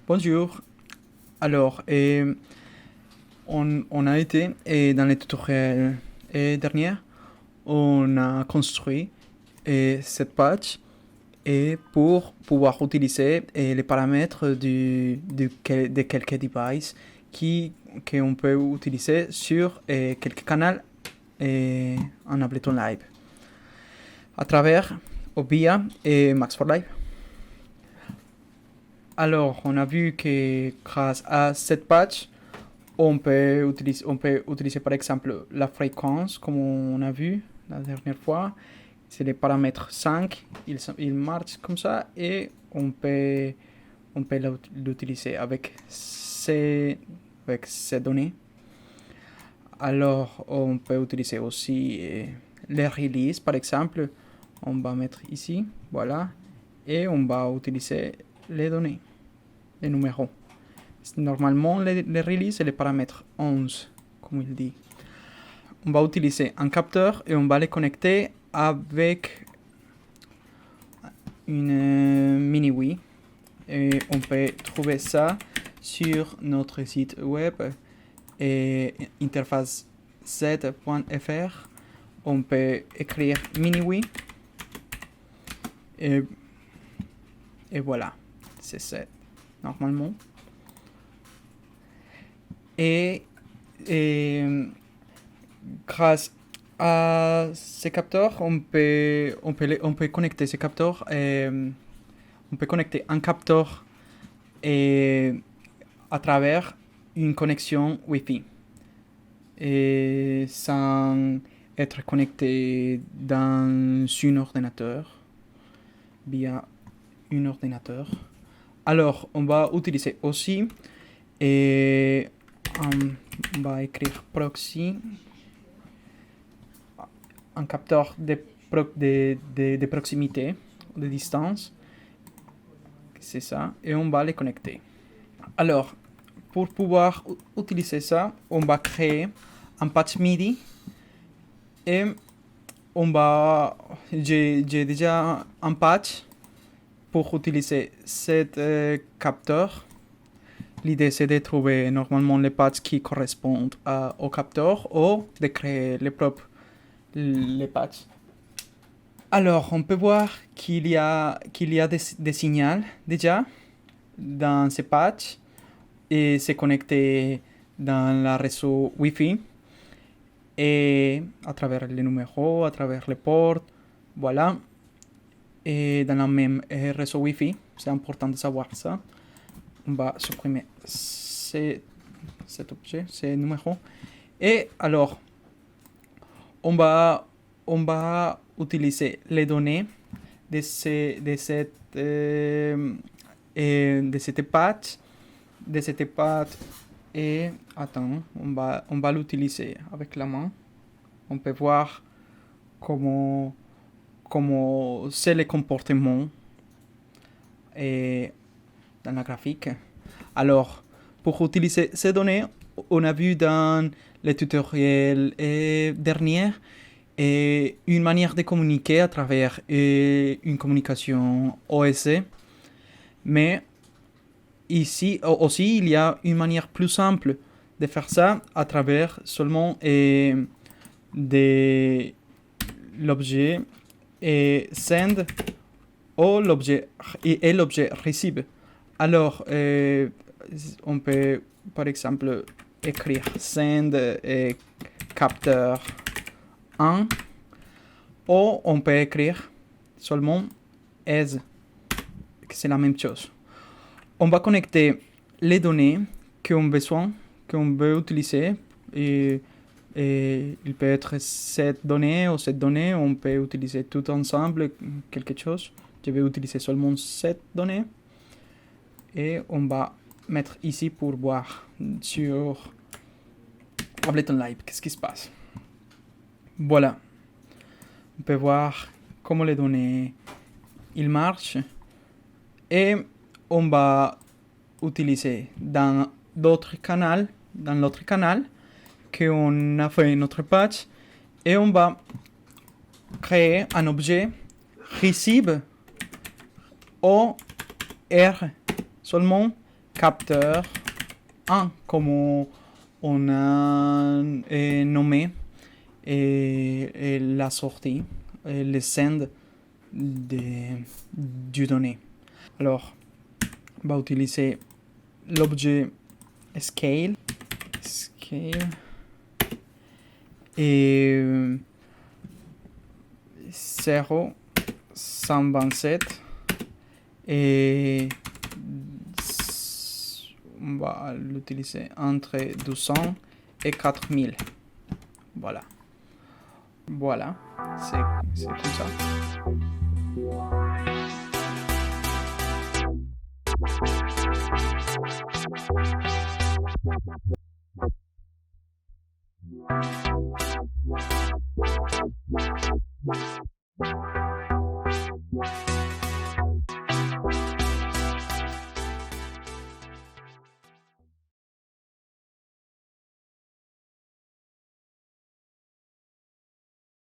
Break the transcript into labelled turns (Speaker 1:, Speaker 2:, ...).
Speaker 1: Bonjour. Alors, on a été, et dans les tutoriels derniers, on a construit cette page et pour pouvoir utiliser les paramètres de quelques devices qu'on peut utiliser sur quelques canaux en Ableton Live à travers Obia et Max for Live. Alors, on a vu que grâce à cette page, on peut utiliser par exemple la fréquence, comme on a vu la dernière fois. C'est les paramètres 5, ils marchent comme ça et on peut l'utiliser avec ces données. Alors, on peut utiliser aussi les releases, par exemple. On va mettre ici, voilà, et on va utiliser les données, les numéros. Normalement, les releases, c'est les paramètres 11, comme il dit. On va utiliser un capteur et on va les connecter avec une mini-Wii. Et on peut trouver ça sur notre site web interface7.fr. On peut écrire mini-Wii et voilà, c'est ça normalement. Et grâce à ces capteurs, on peut connecter ces capteurs. On peut connecter un capteur à travers une connexion Wi-Fi et sans être connecté dans un ordinateur via un ordinateur. Alors, on va utiliser aussi et on va écrire proxy, un capteur de proximité, de distance. C'est ça, et on va les connecter. Alors, pour pouvoir utiliser ça, on va créer un patch MIDI et j'ai déjà un patch pour utiliser cet capteur. L'idée, c'est de trouver normalement les patchs qui correspondent au capteur ou de créer les patchs. Alors, on peut voir qu'il y a des signaux déjà dans ces patchs et c'est connecté dans le réseau Wi-Fi et à travers les numéros, à travers les ports, voilà. Et dans le même réseau Wi-Fi, c'est important de savoir ça. On va supprimer cet objet, ces numéros. Et alors, on va utiliser les données de cette patch, et attends, on va l'utiliser avec la main. On peut voir comment c'est le comportement dans la graphique. Alors, pour utiliser ces données, on a vu dans les tutoriels derniers une manière de communiquer à travers une communication OSC. Mais ici aussi, il y a une manière plus simple de faire ça à travers seulement l'objet send ou l'objet receive. Alors, on peut par exemple écrire send capteur 1 ou on peut écrire seulement as, c'est la même chose. On va connecter les données qu'on veut utiliser et il peut être cette donnée ou cette donnée, on peut utiliser tout ensemble quelque chose. Je vais utiliser seulement cette donnée et on va mettre ici pour voir sur Ableton Live qu'est-ce qui se passe. Voilà, on peut voir comment les données ils marchent et on va utiliser dans l'autre canal qu'on a fait notre patch et on va créer un objet receive O R seulement capteur 1, comme on a nommé la sortie, le send du données. Alors, on va utiliser l'objet scale et 0, 127 et on va l'utiliser entre 200 et 4000. Voilà. Voilà, c'est comme ça.